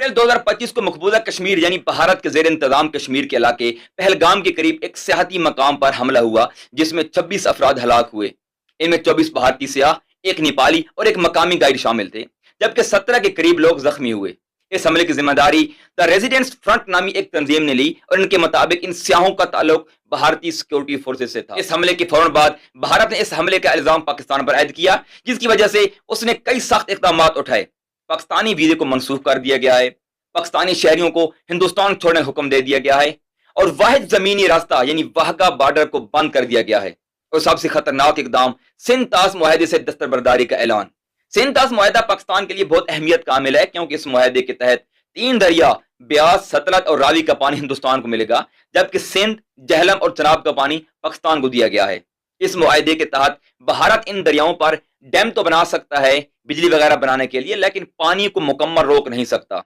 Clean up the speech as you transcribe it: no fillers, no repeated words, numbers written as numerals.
अप्रैल 2025 को मकबूजा कश्मीर यानी भारत के जेर इंतजाम कश्मीर के इलाके पहलगाम के करीब एक सियाहती मकाम पर हमला हुआ, जिसमें 26 अफराद हलाक हुए। इनमें 24 भारतीय सियाह, एक नेपाली और एक मकामी गाइड शामिल थे, जबकि 17 के करीब लोग जख्मी हुए। इस हमले की जिम्मेदारी द रेजिडेंट्स फ्रंट नामी एक तंजीम ने ली और इनके मुताबिक इन सियाहों का ताल्लुक भारतीय सिक्योरिटी फोर्सेज से था। इस हमले के फौरन बाद भारत ने इस हमले का इल्जाम पाकिस्तान पर आयद किया, जिसकी वजह से उसने कई सख्त इकदाम उठाए। पाकिस्तानी वीजे को मनसूख कर दिया गया है, पाकिस्तानी शहरियों को हिंदुस्तान छोड़ने का हुक्म दे दिया गया है और वाहिद जमीनी रास्ता यानी वाहगा बॉर्डर को बंद कर दिया गया है। और सबसे खतरनाक इकदाम सिंध तास मुआहदे से दस्तबरदारी का ऐलान। सिंध तास मुआहदा पाकिस्तान के लिए बहुत अहमियत का हामिल है, क्योंकि इस मुआहदे के तहत 3 दरिया ब्यास, सतलज और रावी का पानी हिंदुस्तान को मिलेगा, जबकि सिंध, जहलम और चनाब का पानी पाकिस्तान को दिया गया है। इस मुआहदे के तहत भारत इन दरियाओं पर डैम तो बना सकता है बिजली वगैरह बनाने के लिए, लेकिन पानी को मुकम्मल रोक नहीं सकता।